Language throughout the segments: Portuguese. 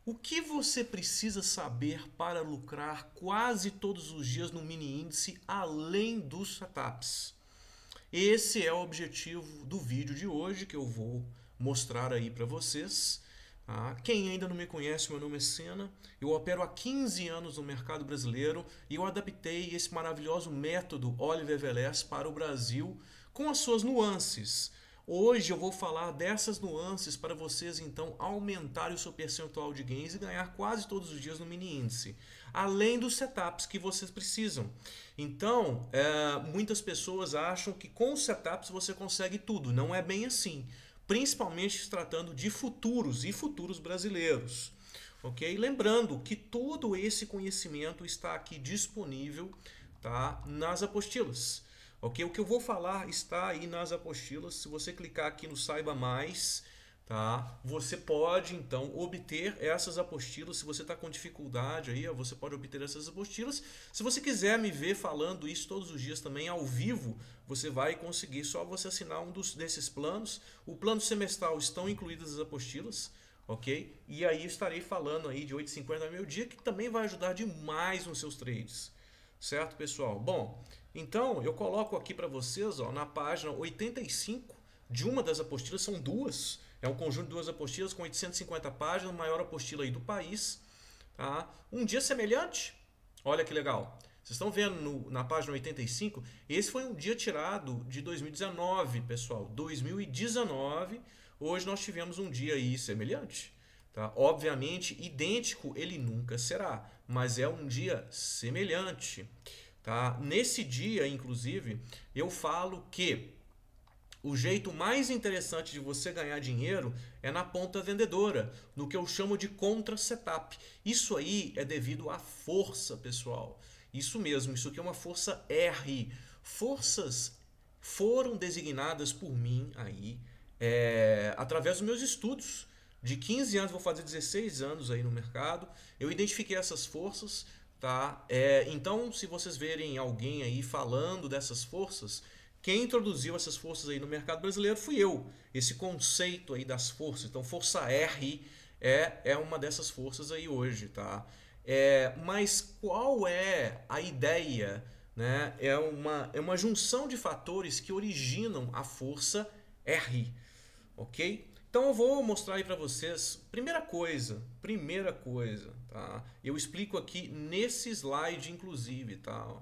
O que você precisa saber para lucrar quase todos os dias no mini índice além dos setups? Esse é o objetivo do vídeo de hoje que eu vou mostrar aí para vocês. Tá? Quem ainda não me conhece, meu nome é Sena, eu opero há 15 anos no mercado brasileiro e eu adaptei esse maravilhoso método Oliver Velez para o Brasil com as suas nuances. Hoje eu vou falar dessas nuances para vocês então aumentarem o seu percentual de gains e ganhar quase todos os dias no mini índice, além dos setups que vocês precisam. Então, muitas pessoas acham que com os setups você consegue tudo, não é bem assim, principalmente se tratando de futuros e futuros brasileiros. Ok? Lembrando que todo esse conhecimento está aqui disponível, tá, nas apostilas. Ok? O que eu vou falar está aí nas apostilas. Se você clicar aqui no Saiba Mais, tá, você pode então obter essas apostilas. Se você está com dificuldade aí, você pode obter essas apostilas. Se você quiser me ver falando isso todos os dias também ao vivo, você vai conseguir, só você assinar um desses planos. O plano semestral estão incluídas as apostilas. Ok? E aí eu estarei falando aí de 8h50 ao meio-dia, que também vai ajudar demais nos seus trades. Certo, pessoal? Bom, então eu coloco aqui para vocês, ó, na página 85 de uma das apostilas, são duas, é um conjunto de duas apostilas com 850 páginas, a maior apostila aí do país. Tá? Um dia semelhante, olha que legal. Vocês estão vendo na página 85, esse foi um dia tirado de 2019, pessoal. 2019, hoje nós tivemos um dia aí semelhante. Tá? Obviamente, idêntico ele nunca será, mas é um dia semelhante. Tá? Nesse dia, inclusive, eu falo que o jeito mais interessante de você ganhar dinheiro é na ponta vendedora, no que eu chamo de contra-setup. Isso aí é devido à força, pessoal. Isso mesmo, isso aqui é uma força R. Forças foram designadas por mim aí, através dos meus estudos. De 15 anos, vou fazer 16 anos aí no mercado. Eu identifiquei essas forças, tá? Então, se vocês verem alguém aí falando dessas forças, quem introduziu essas forças aí no mercado brasileiro fui eu. Esse conceito aí das forças. Então, força R é uma dessas forças aí hoje, tá? Mas qual é a ideia? Né? É uma junção de fatores que originam a força R, ok? Então eu vou mostrar aí para vocês, primeira coisa, tá? Eu explico aqui nesse slide inclusive, tá?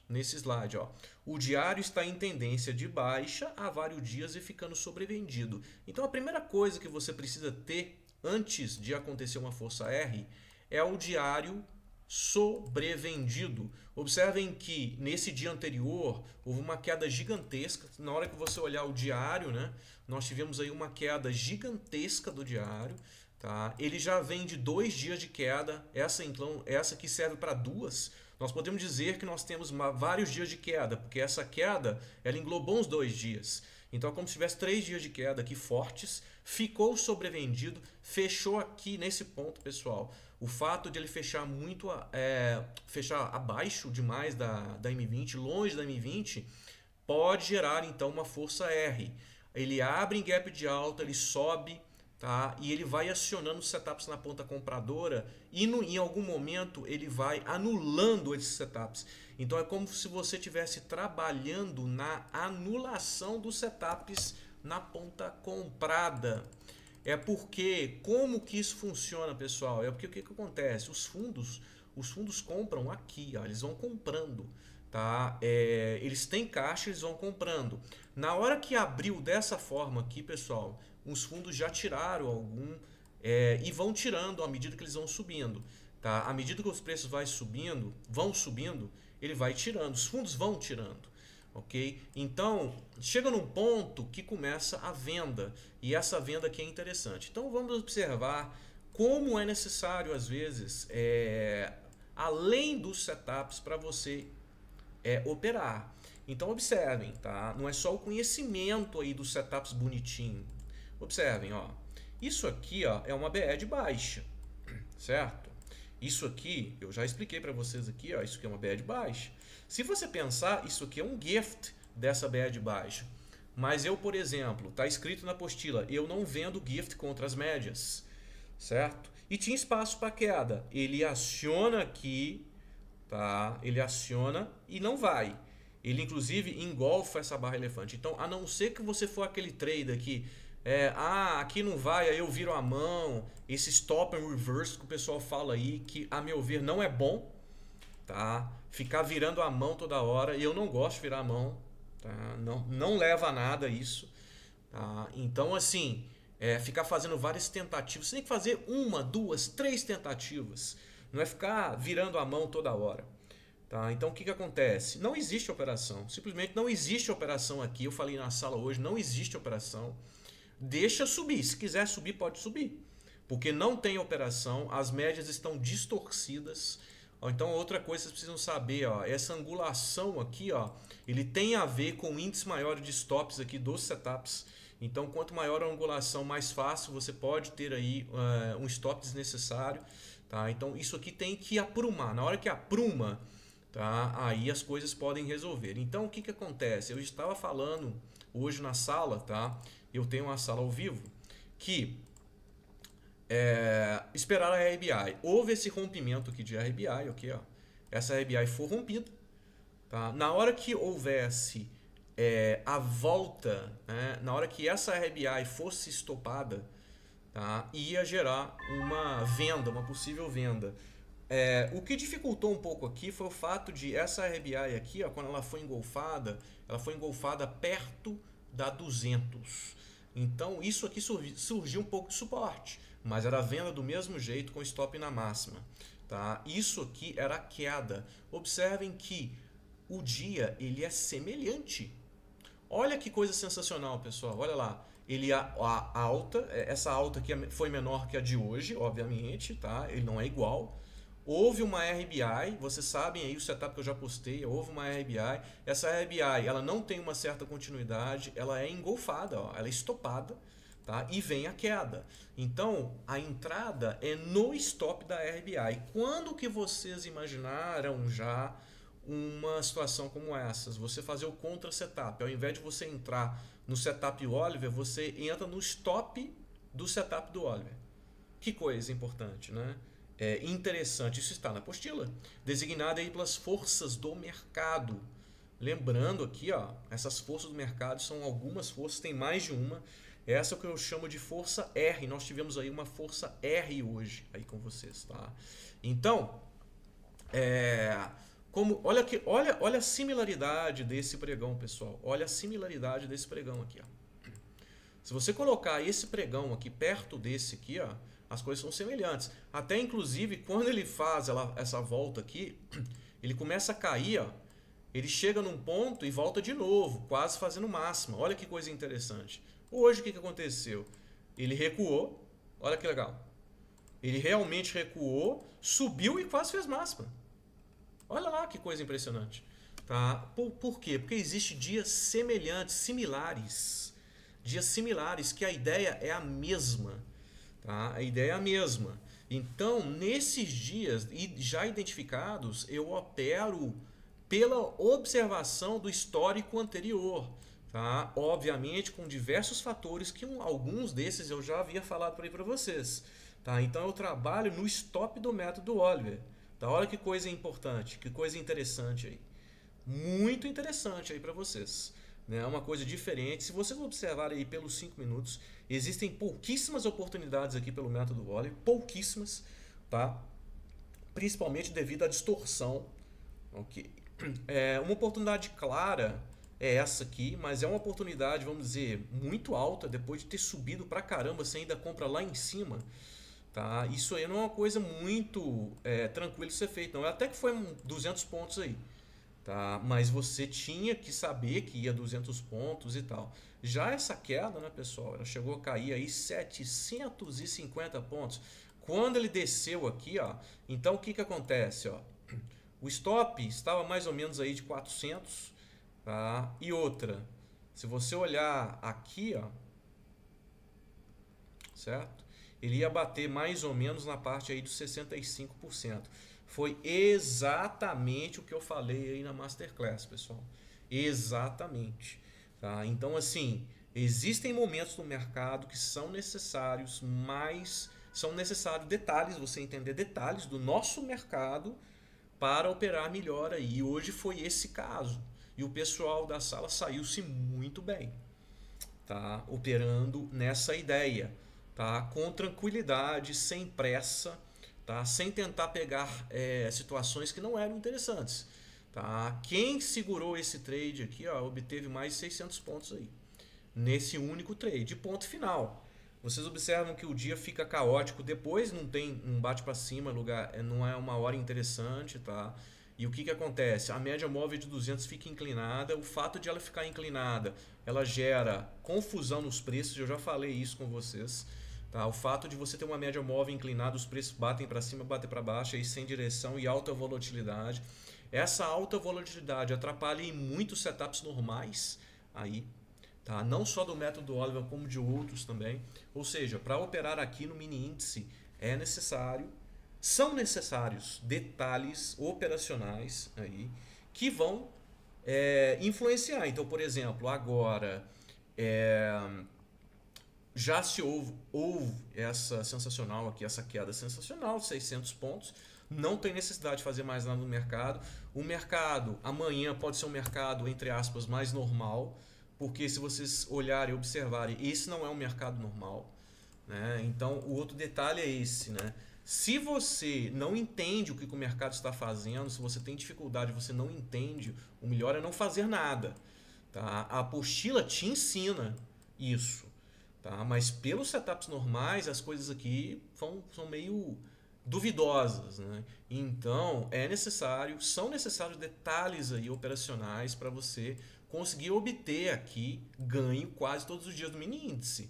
Nesse slide, ó. O diário está em tendência de baixa há vários dias e ficando sobrevendido. Então a primeira coisa que você precisa ter antes de acontecer uma força R é o diário sobrevendido. Observem que nesse dia anterior houve uma queda gigantesca. Na hora que você olhar o diário, né, nós tivemos aí uma queda gigantesca do diário. Tá? Ele já vem de 2 dias de queda. Essa aqui serve para duas. Nós podemos dizer que nós temos vários dias de queda, porque essa queda ela englobou uns 2 dias. Então é como se tivesse 3 dias de queda aqui fortes, ficou sobrevendido, fechou aqui nesse ponto, pessoal. O fato de ele fechar muito, fechar abaixo demais da M20, longe da M20, pode gerar então uma força R. Ele abre em gap de alta, ele sobe, tá? E ele vai acionando os setups na ponta compradora e em algum momento ele vai anulando esses setups. Então é como se você estivesse trabalhando na anulação dos setups na ponta comprada. É porque, como que isso funciona, pessoal? É porque o que acontece? Os fundos compram aqui, ó, eles vão comprando. Tá? Eles têm caixa, eles vão comprando. Na hora que abriu dessa forma aqui, pessoal, os fundos já tiraram algum e vão tirando à medida que eles vão subindo. Tá? À medida que os preços vão subindo, ele vai tirando, os fundos vão tirando. Ok? Então, chega num ponto que começa a venda, e essa venda aqui é interessante. Então, vamos observar como é necessário, às vezes, além dos setups para você operar. Então, observem, tá? Não é só o conhecimento aí dos setups bonitinho. Observem, ó. Isso aqui, ó, é uma BE de baixa, certo? Isso aqui, eu já expliquei para vocês aqui, ó, isso aqui é uma BE de baixa. Se você pensar, isso aqui é um gift dessa BE de baixa. Mas eu, por exemplo, está escrito na apostila, eu não vendo gift contra as médias, certo? e tinha espaço para queda. Ele aciona aqui, tá? Ele aciona e não vai. Ele inclusive engolfa essa barra elefante. Então, a não ser que você for aquele trader que aqui não vai, aí eu viro a mão, esse stop and reverse que o pessoal fala aí, que a meu ver não é bom, tá? Ficar virando a mão toda hora, e eu não gosto de virar a mão, tá? Não leva a nada isso, tá? Então, assim, ficar fazendo várias tentativas, você tem que fazer uma, duas, três tentativas, não é ficar virando a mão toda hora. Tá? Então o que acontece? Não existe operação, simplesmente não existe operação aqui. Eu falei na sala hoje, não existe operação. Deixa subir, se quiser subir pode subir, porque não tem operação, as médias estão distorcidas. Então outra coisa que vocês precisam saber, ó, essa angulação aqui, ó, ele tem a ver com o índice maior de stops aqui dos setups. Então quanto maior a angulação, mais fácil você pode ter aí um stop desnecessário. Tá? Então isso aqui tem que aprumar, na hora que apruma, tá? Aí as coisas podem resolver. Então o que acontece? Eu estava falando hoje na sala, tá? Eu tenho uma sala ao vivo, que esperar a RBI. Houve esse rompimento aqui de RBI, ok? Ó. Essa RBI foi rompida. Tá? Na hora que houvesse a volta, né? Na hora que essa RBI fosse estopada, tá? Ia gerar uma venda, uma possível venda. O que dificultou um pouco aqui foi o fato de essa RBI aqui, ó, quando ela foi engolfada perto da 200. Então isso aqui surgiu um pouco de suporte, mas era venda do mesmo jeito com stop na máxima. Tá? Isso aqui era queda. Observem que o dia ele é semelhante. Olha que coisa sensacional, pessoal. Olha lá. Essa alta aqui foi menor que a de hoje, obviamente, tá? Ele não é igual. Houve uma RBI, vocês sabem aí o setup que eu já postei, houve uma RBI. Essa RBI, ela não tem uma certa continuidade, ela é engolfada, ó, ela é estopada, tá? E vem a queda. Então, a entrada é no stop da RBI. Quando que vocês imaginaram já uma situação como essas? Você fazer o contra setup, ao invés de você entrar no setup Oliver, você entra no stop do setup do Oliver. Que coisa importante, né? Interessante, isso está na apostila, designada aí pelas forças do mercado. Lembrando aqui, ó, essas forças do mercado são algumas forças, tem mais de uma. Essa é o que eu chamo de força R. Nós tivemos aí uma força R hoje aí com vocês, tá? Então, olha a similaridade desse pregão, pessoal. Olha a similaridade desse pregão aqui, ó. Se você colocar esse pregão aqui perto desse aqui, ó, as coisas são semelhantes. Até inclusive quando ele faz essa volta aqui, ele começa a cair, ó, ele chega num ponto e volta de novo, quase fazendo máxima. Olha que coisa interessante. Hoje o que aconteceu? Ele recuou, olha que legal. Ele realmente recuou, subiu e quase fez máxima. Olha lá que coisa impressionante. Tá? Por quê? Porque existem dias semelhantes, similares. Dias similares que a ideia é a mesma. Tá? A ideia é a mesma. Então, nesses dias já identificados, eu opero pela observação do histórico anterior. Tá? Obviamente, com diversos fatores, que alguns desses eu já havia falado para vocês. Tá? Então, eu trabalho no stop do método Oliver. Tá? Olha que coisa importante, que coisa interessante aí. Muito interessante aí para vocês. É uma coisa diferente. Se vocês observarem aí pelos 5 minutos, existem pouquíssimas oportunidades aqui pelo método Oliver, pouquíssimas, tá? Principalmente devido à distorção. Okay. Uma oportunidade clara é essa aqui, mas é uma oportunidade, vamos dizer, muito alta, depois de ter subido pra caramba, você ainda compra lá em cima. Tá? Isso aí não é uma coisa muito tranquila de ser feita, não. Até que foi 200 pontos aí. Tá? Mas você tinha que saber que ia 200 pontos e tal. Já essa queda, né, pessoal, ela chegou a cair aí 750 pontos. Quando ele desceu aqui, ó, então o que acontece? Ó? O stop estava mais ou menos aí de 400. Tá? E outra, se você olhar aqui, ó, certo? Ele ia bater mais ou menos na parte aí dos 65%. Foi exatamente o que eu falei aí na Masterclass, pessoal. Exatamente. Tá? Então, assim, existem momentos no mercado que são necessários mais são necessários detalhes, você entender detalhes do nosso mercado para operar melhor aí. E hoje foi esse caso. E o pessoal da sala saiu-se muito bem, tá? Operando nessa ideia, tá? Com tranquilidade, sem pressa, tá? Sem tentar pegar situações que não eram interessantes. Tá? Quem segurou esse trade aqui, ó, obteve mais de 600 pontos aí, nesse único trade. Ponto final. Vocês observam que o dia fica caótico, depois não tem um bate para cima, lugar, não é uma hora interessante, tá? E o que acontece? A média móvel de 200 fica inclinada. O fato de ela ficar inclinada, ela gera confusão nos preços. Eu já falei isso com vocês. Tá? O fato de você ter uma média móvel inclinada, os preços batem para cima, batem para baixo, aí sem direção e alta volatilidade. Essa alta volatilidade atrapalha em muitos setups normais aí. Tá? Não só do método Oliver, como de outros também. Ou seja, para operar aqui no mini índice são necessários detalhes operacionais aí que vão influenciar. Então, por exemplo, agora já se houve essa sensacional aqui, essa queda sensacional, 600 pontos. Não tem necessidade de fazer mais nada no mercado. O mercado amanhã pode ser um mercado, entre aspas, mais normal, porque se vocês olharem e observarem, esse não é um mercado normal, né? Então, o outro detalhe é esse, né? Se você não entende o que o mercado está fazendo, se você tem dificuldade, você não entende, o melhor é não fazer nada. Tá? A apostila te ensina isso. Tá? Mas pelos setups normais, as coisas aqui são meio duvidosas, né? Então, são necessários detalhes aí operacionais para você conseguir obter aqui ganho quase todos os dias do mini índice.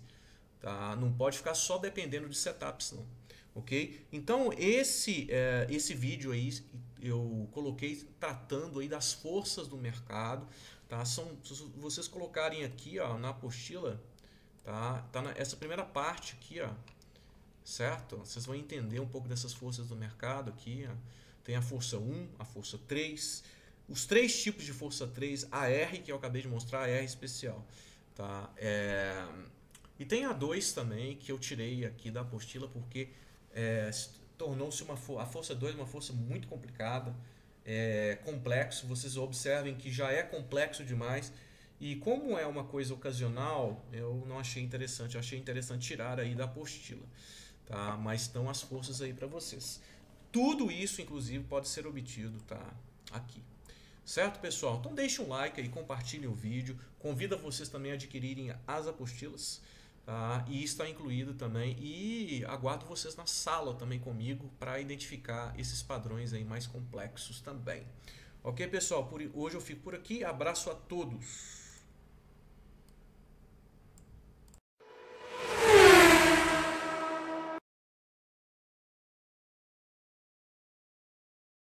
Tá? Não pode ficar só dependendo de setups, não. Ok? Então, esse vídeo aí eu coloquei tratando aí das forças do mercado. Tá? Se vocês colocarem aqui, ó, na apostila, tá essa primeira parte aqui, ó, certo? Vocês vão entender um pouco dessas forças do mercado aqui, ó. Tem a força 1, a força 3, os 3 tipos de força 3, a R que eu acabei de mostrar, a R especial, tá? E tem a 2 também, que eu tirei aqui da apostila porque tornou-se a força 2 uma força muito complicada, complexo. Vocês observem que já é complexo demais. E como é uma coisa ocasional, eu não achei interessante. Eu achei interessante tirar aí da apostila. Tá? Mas estão as forças aí para vocês. Tudo isso, inclusive, pode ser obtido, tá? Aqui. Certo, pessoal? Então deixe um like aí, compartilhem o vídeo. Convido vocês também a adquirirem as apostilas. Tá? E está incluído também. E aguardo vocês na sala também comigo para identificar esses padrões aí mais complexos também. Ok, pessoal? Hoje eu fico por aqui. Abraço a todos.